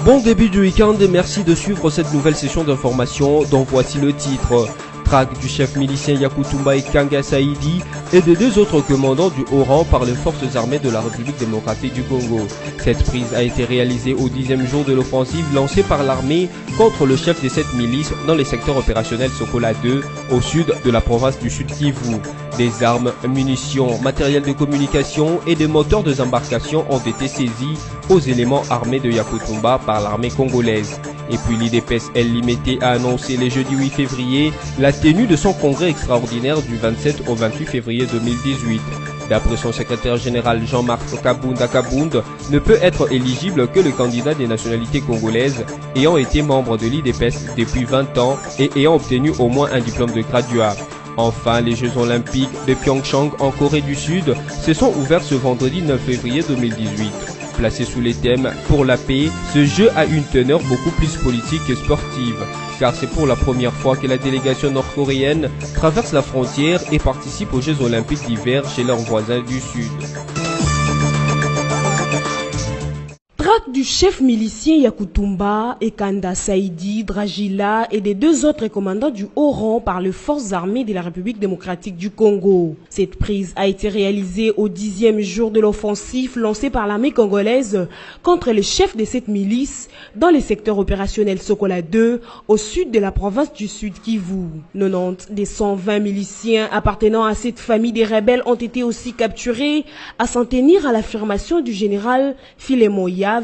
Bon début du week-end et merci de suivre cette nouvelle session d'information dont voici le titre. Traque du chef milicien Yakutumba Ekanga Saidi et de deux autres commandants du haut rang par les forces armées de la République démocratique du Congo. Cette prise a été réalisée au 10e jour de l'offensive lancée par l'armée contre le chef de cette milice dans les secteurs opérationnels Sokola 2 au sud de la province du Sud Kivu. Des armes, munitions, matériel de communication et des moteurs de embarcation ont été saisis aux éléments armés de Yakutumba par l'armée congolaise. Et puis l'IDPS Limité a annoncé le jeudi 8 février la tenue de son congrès extraordinaire du 27 au 28 février 2018. D'après son secrétaire général Jean-Marc Kabunda Kabund, ne peut être éligible que le candidat des nationalités congolaises ayant été membre de l'IDPS depuis 20 ans et ayant obtenu au moins un diplôme de graduat. Enfin, les Jeux Olympiques de Pyeongchang en Corée du Sud se sont ouverts ce vendredi 9 février 2018. Placé sous les thèmes « Pour la paix », ce jeu a une teneur beaucoup plus politique que sportive, car c'est pour la première fois que la délégation nord-coréenne traverse la frontière et participe aux Jeux Olympiques d'hiver chez leurs voisins du Sud. Traque du chef milicien Yakutumba, Ekanga Saidi, Dragila et des deux autres commandants du haut rang par les forces armées de la République démocratique du Congo. Cette prise a été réalisée au 10e jour de l'offensive lancée par l'armée congolaise contre le chef de cette milice dans les secteurs opérationnels Sokola 2 au sud de la province du Sud Kivu. 90 des 120 miliciens appartenant à cette famille des rebelles ont été aussi capturés, à s'en tenir à l'affirmation du général Filemon Yav,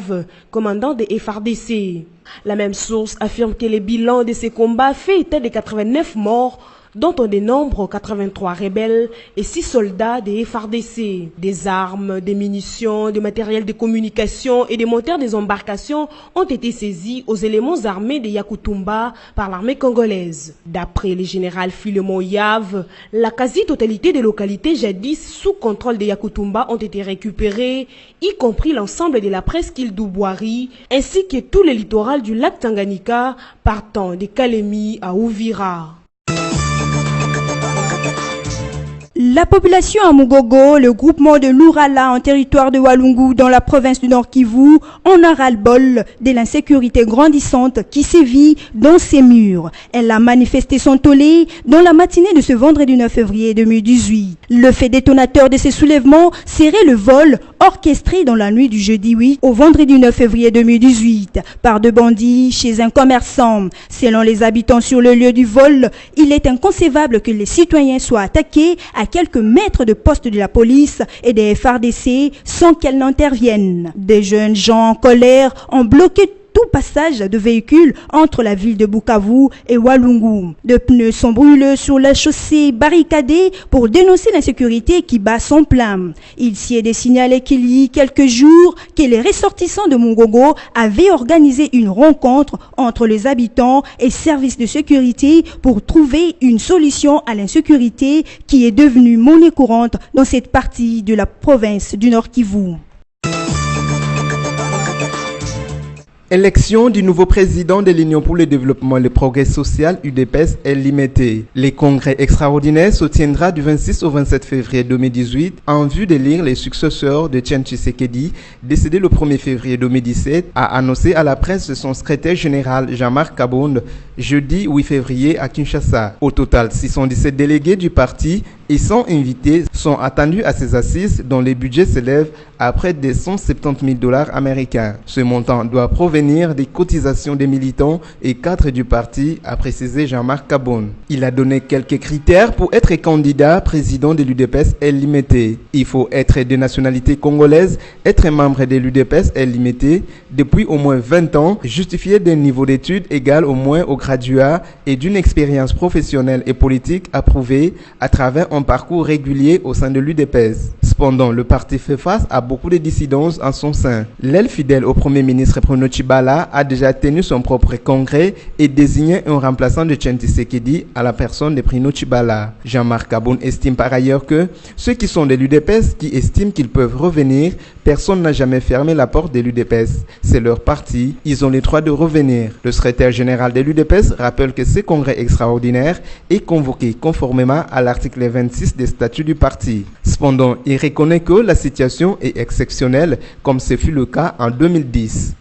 commandant des FARDC. La même source affirme que les bilans de ces combats fait état de 89 morts, dont on dénombre 83 rebelles et 6 soldats des FARDC. Des armes, des munitions, des matériels de communication et des moteurs des embarcations ont été saisis aux éléments armés de Yakutumba par l'armée congolaise. D'après le général Filemon Yav, la quasi-totalité des localités jadis sous contrôle de Yakutumba ont été récupérées, y compris l'ensemble de la presqu'île d'Ubwari, ainsi que tout le littoral du lac Tanganyika, partant de Kalemi à Uvira. La population à Mugogo, le groupement de Lurala en territoire de Walungu dans la province du Nord Kivu, en a ras-le-bol de l'insécurité grandissante qui sévit dans ses murs. Elle a manifesté son tollé dans la matinée de ce vendredi 9 février 2018. Le fait détonateur de ces soulèvements serait le vol orchestré dans la nuit du jeudi 8 au vendredi 9 février 2018 par deux bandits chez un commerçant. Selon les habitants sur le lieu du vol, il est inconcevable que les citoyens soient attaqués à quelques mètres de poste de la police et des FARDC sans qu'elles n'interviennent. Des jeunes gens en colère ont bloqué tout passage de véhicules entre la ville de Bukavu et Walungu. De pneus sont brûlés sur la chaussée barricadée pour dénoncer l'insécurité qui bat son plein. Il s'y est signalé qu'il y a quelques jours que les ressortissants de Mugogo avaient organisé une rencontre entre les habitants et services de sécurité pour trouver une solution à l'insécurité qui est devenue monnaie courante dans cette partie de la province du Nord Kivu. Élection du nouveau président de l'Union pour le développement et le progrès social UDPS Limité. Le congrès extraordinaire se tiendra du 26 au 27 février 2018 en vue d'élire les successeurs de Etienne Tshisekedi, décédé le 1er février 2017, a annoncé à la presse son secrétaire général Jean-Marc Kabund jeudi 8 février à Kinshasa. Au total, 617 délégués du parti et 100 invités sont attendus à ces assises dont les budgets s'élèvent à près de 170 000 $ américains. Ce montant doit provenir des cotisations des militants et cadres du parti, a précisé Jean-Marc Kabund. Il a donné quelques critères pour être candidat président de l'UDPS Limité. Il faut être de nationalité congolaise, être membre de l'UDPS Limité depuis au moins 20 ans, justifier d'un niveau d'études égal au moins au graduat et d'une expérience professionnelle et politique approuvée à travers un parcours régulier au sein de l'UDPS. Cependant, le parti fait face à beaucoup de dissidences en son sein. L'aile fidèle au Premier ministre Bruno Tshibala a déjà tenu son propre congrès et désigné un remplaçant de Etienne Tshisekedi à la personne de Bruno Tshibala. Jean-Marc Kabund estime par ailleurs que ceux qui sont de l'UDPS qui estiment qu'ils peuvent revenir, personne n'a jamais fermé la porte de l'UDPS. C'est leur parti, ils ont le droit de revenir. Le secrétaire général de l'UDPS rappelle que ce congrès extraordinaire est convoqué conformément à l'article 26 des statuts du parti. Cependant, il reconnaît que la situation est exceptionnelle, comme ce fut le cas en 2010.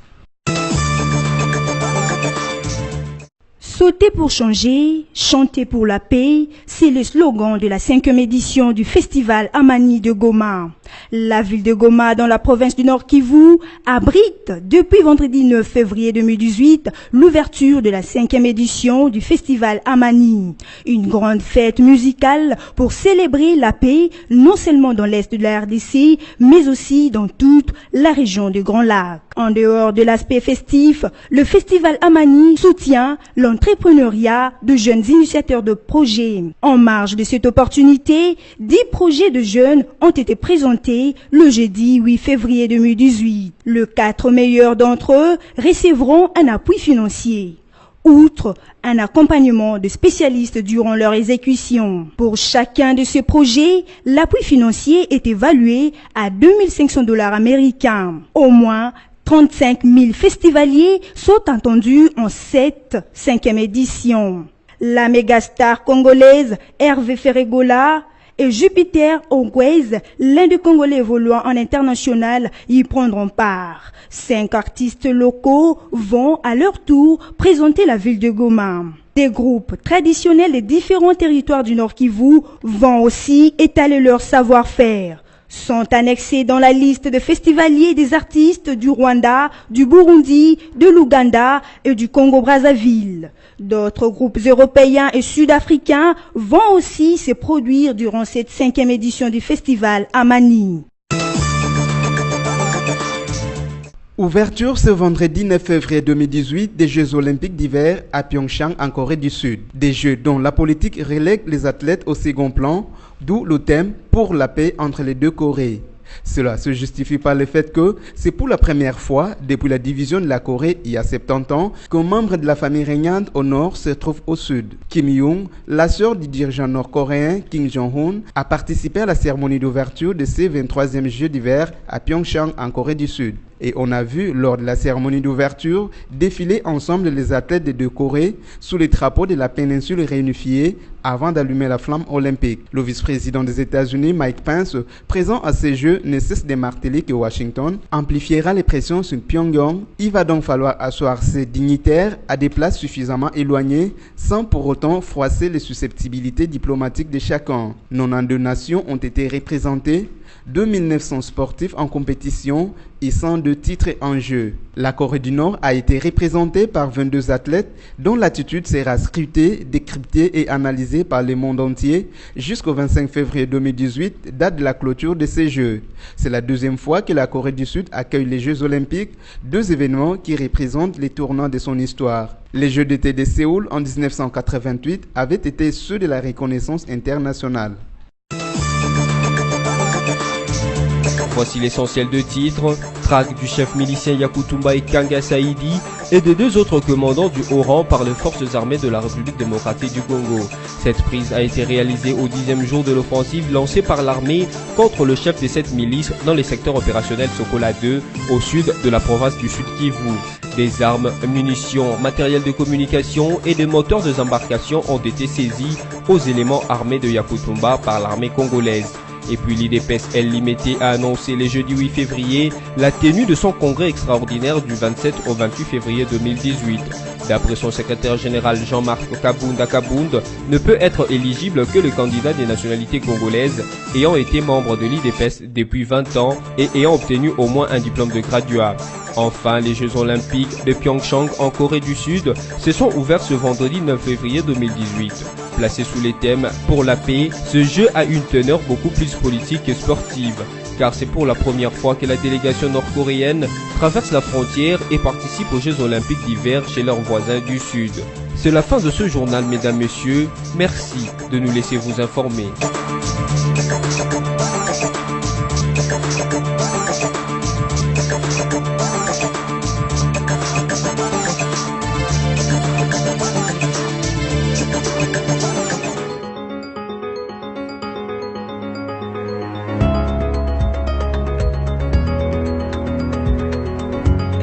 Sauter pour changer, chanter pour la paix, c'est le slogan de la 5e édition du festival Amani de Goma. La ville de Goma, dans la province du Nord Kivu, abrite depuis vendredi 9 février 2018 l'ouverture de la 5e édition du festival Amani. Une grande fête musicale pour célébrer la paix, non seulement dans l'est de la RDC, mais aussi dans toute la région du Grand Lac. En dehors de l'aspect festif, le festival Amani soutient l'entrepreneuriat de jeunes initiateurs de projets. En marge de cette opportunité, 10 projets de jeunes ont été présentés le jeudi 8 février 2018. Les 4 meilleurs d'entre eux recevront un appui financier. Outre un accompagnement de spécialistes durant leur exécution. Pour chacun de ces projets, l'appui financier est évalué à $2 500 américains. Au moins 35 000 festivaliers sont attendus en cette 5e édition. La mégastar congolaise Hervé Ferregola et Jupiter Ongwez, l'un des Congolais évoluant en international, y prendront part. 5 artistes locaux vont à leur tour présenter la ville de Goma. Des groupes traditionnels des différents territoires du Nord Kivu vont aussi étaler leur savoir-faire. Sont annexés dans la liste de festivaliers des artistes du Rwanda, du Burundi, de l'Ouganda et du Congo-Brazzaville. D'autres groupes européens et sud-africains vont aussi se produire durant cette 5e édition du festival Amani. Ouverture ce vendredi 9 février 2018 des Jeux Olympiques d'hiver à Pyeongchang en Corée du Sud. Des Jeux dont la politique relègue les athlètes au second plan, d'où le thème pour la paix entre les deux Corées. Cela se justifie par le fait que c'est pour la première fois depuis la division de la Corée il y a 70 ans qu'un membre de la famille régnante au nord se trouve au sud. Kim Young, la sœur du dirigeant nord-coréen Kim Jong-un, a participé à la cérémonie d'ouverture de ces 23e Jeux d'hiver à Pyeongchang en Corée du Sud. Et on a vu lors de la cérémonie d'ouverture défiler ensemble les athlètes des deux Corées sous les drapeaux de la péninsule réunifiée avant d'allumer la flamme olympique. Le vice-président des États-Unis, Mike Pence, présent à ces Jeux, ne cesse de marteler que Washington amplifiera les pressions sur Pyongyang. Il va donc falloir asseoir ces dignitaires à des places suffisamment éloignées sans pour autant froisser les susceptibilités diplomatiques de chacun. 92 nations ont été représentées, 2900 sportifs en compétition et 102 titres en jeu. La Corée du Nord a été représentée par 22 athlètes dont l'attitude sera scrutée, décryptée et analysée par le monde entier jusqu'au 25 février 2018, date de la clôture de ces Jeux. C'est la deuxième fois que la Corée du Sud accueille les Jeux Olympiques, 2 événements qui représentent les tournants de son histoire. Les Jeux d'été de Séoul en 1988 avaient été ceux de la reconnaissance internationale. Voici l'essentiel de titres. Traque du chef milicien Yakutumba Kanga Saidi et de 2 autres commandants du haut rang par les forces armées de la République démocratique du Congo. Cette prise a été réalisée au 10e jour de l'offensive lancée par l'armée contre le chef de cette milice dans les secteurs opérationnels Sokola 2 au sud de la province du Sud Kivu. Des armes, munitions, matériel de communication et des moteurs de embarcation ont été saisis aux éléments armés de Yakutumba par l'armée congolaise. Et puis l'IDPS Limité a annoncé le jeudi 8 février la tenue de son congrès extraordinaire du 27 au 28 février 2018. D'après son secrétaire général Jean-Marc Kabunda Kabund, ne peut être éligible que le candidat des nationalités congolaises ayant été membre de l'IDPS depuis 20 ans et ayant obtenu au moins un diplôme de graduat. Enfin, les Jeux Olympiques de Pyeongchang en Corée du Sud se sont ouverts ce vendredi 9 février 2018. Placé sous les thèmes pour la paix, ce jeu a une teneur beaucoup plus politique que sportive, car c'est pour la première fois que la délégation nord-coréenne traverse la frontière et participe aux Jeux Olympiques d'hiver chez leurs voisins du Sud. C'est la fin de ce journal, mesdames, messieurs. Merci de nous laisser vous informer.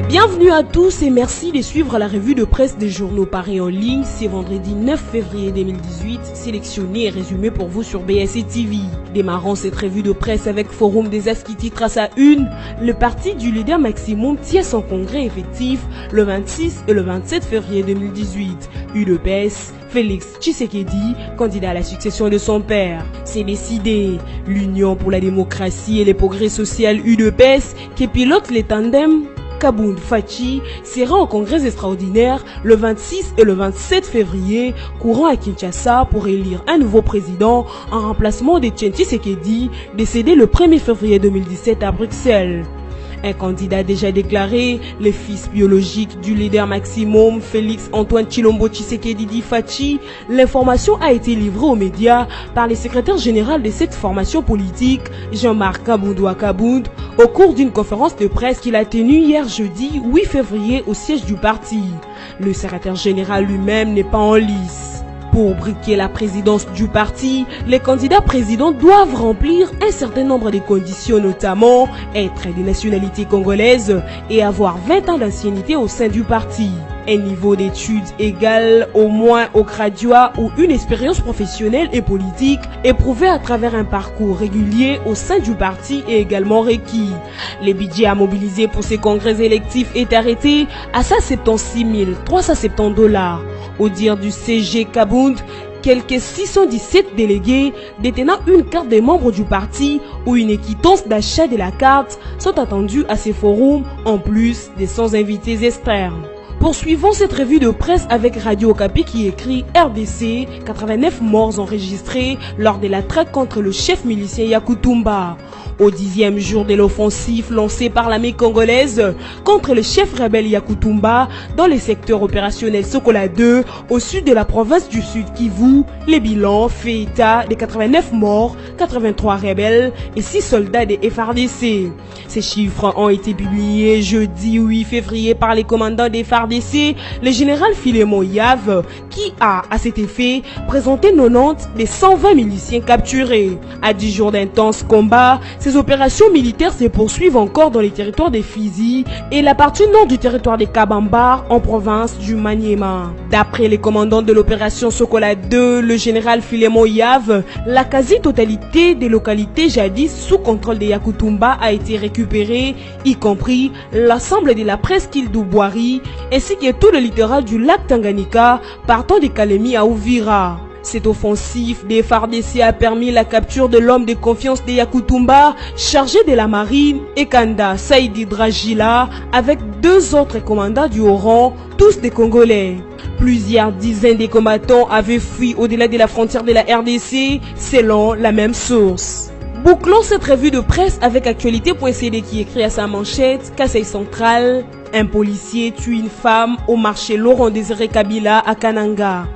Bienvenue à tous et merci de suivre la revue de presse des journaux parus en ligne. C'est vendredi 9 février 2018, sélectionné et résumé pour vous sur BSC TV. Démarrons cette revue de presse avec Forum des As qui titre à sa une: le parti du leader Maximum tient son congrès effectif le 26 et le 27 février 2018. UDPS, Félix Tshisekedi, candidat à la succession de son père. C'est décidé. L'Union pour la démocratie et les progrès social UDPS, qui pilote les tandems Kabound Fachi, sera en congrès extraordinaire le 26 et le 27 février, courant à Kinshasa pour élire un nouveau président en remplacement de Tshisekedi, décédé le 1er février 2017 à Bruxelles. Un candidat déjà déclaré, le fils biologique du leader Maximum, Félix Antoine Tshilombo Tshisekedi Fachi, l'information a été livrée aux médias par le secrétaire général de cette formation politique, Jean-Marc Kabound Kabound, au cours d'une conférence de presse qu'il a tenue hier jeudi 8 février au siège du parti. Le secrétaire général lui-même n'est pas en lice. Pour briquer la présidence du parti, les candidats présidents doivent remplir un certain nombre de conditions, notamment être de nationalité congolaise et avoir 20 ans d'ancienneté au sein du parti. Un niveau d'études égal au moins au graduat ou une expérience professionnelle et politique éprouvée à travers un parcours régulier au sein du parti est également requis. Le budget à mobiliser pour ces congrès électifs est arrêté à 176 370 $. Au dire du CG Kabound, quelques 617 délégués détenant une carte des membres du parti ou une quittance d'achat de la carte sont attendus à ces forums, en plus des 100 invités externes. Poursuivons cette revue de presse avec Radio Okapi qui écrit RDC, 89 morts enregistrés lors de la traque contre le chef milicien Yakutumba. Au 10e jour de l'offensive lancée par l'armée congolaise contre le chef rebelle Yakutumba dans les secteurs opérationnels Sokola 2 au sud de la province du Sud Kivu, les bilans fait état de 89 morts, 83 rebelles et 6 soldats des FARDC. Ces chiffres ont été publiés jeudi 8 février par les commandants des FARDC, le général Filemon Yav, qui a, à cet effet, présenté 90 des 120 miliciens capturés. À 10 jours d'intenses combats, ces opérations militaires se poursuivent encore dans les territoires des Fizi et la partie nord du territoire des Kabamba en province du Maniema. D'après les commandants de l'opération Sokola 2, le général Filemon Yav, la quasi-totalité des localités jadis sous contrôle des Yakutumba a été récupérée, y compris l'ensemble de la presqu'île d'Ubwari ainsi que tout le littoral du lac Tanganyika partant de Kalemi à Uvira. Cette offensive des FARDC a permis la capture de l'homme de confiance de Yakutumba, chargé de la marine, Ekanda Saïdi Dragila, avec 2 autres commandants du haut rang, tous des Congolais. Plusieurs dizaines de combattants avaient fui au-delà de la frontière de la RDC, selon la même source. Bouclons cette revue de presse avec Actualité.cd qui écrit à sa manchette: Kasaï central, un policier tue une femme au marché Laurent Désiré Kabila à Kananga.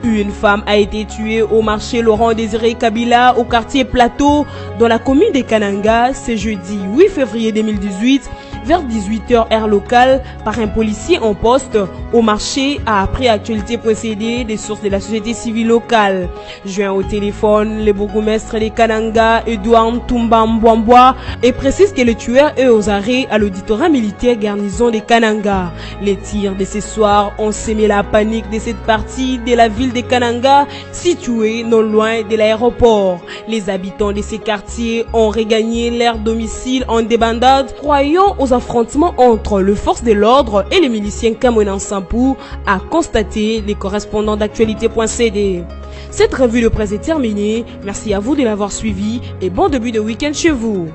Une femme a été tuée au marché Laurent Désiré Kabila au quartier Plateau dans la commune de Kananga ce jeudi 8 février 2018 vers 18h heure locale par un policier en poste au marché, a appris Actualité.cd des sources de la société civile locale. Joint au téléphone, le bourgmestre de Kananga, Edouard Ntumba Mbwambwa, et précise que le tueur est aux arrêts à l'auditorat militaire garnison de Kananga. Les tirs de ce soir ont sémé la panique de cette partie de la ville de Kananga, située non loin de l'aéroport. Les habitants de ces quartiers ont regagné leur domicile en débandade, croyant aux affrontements entre les forces de l'ordre et les miliciens Kamouenan Sampou, a constaté les correspondants d'Actualité.cd. Cette revue de presse est terminée. Merci à vous de l'avoir suivi et bon début de week-end chez vous.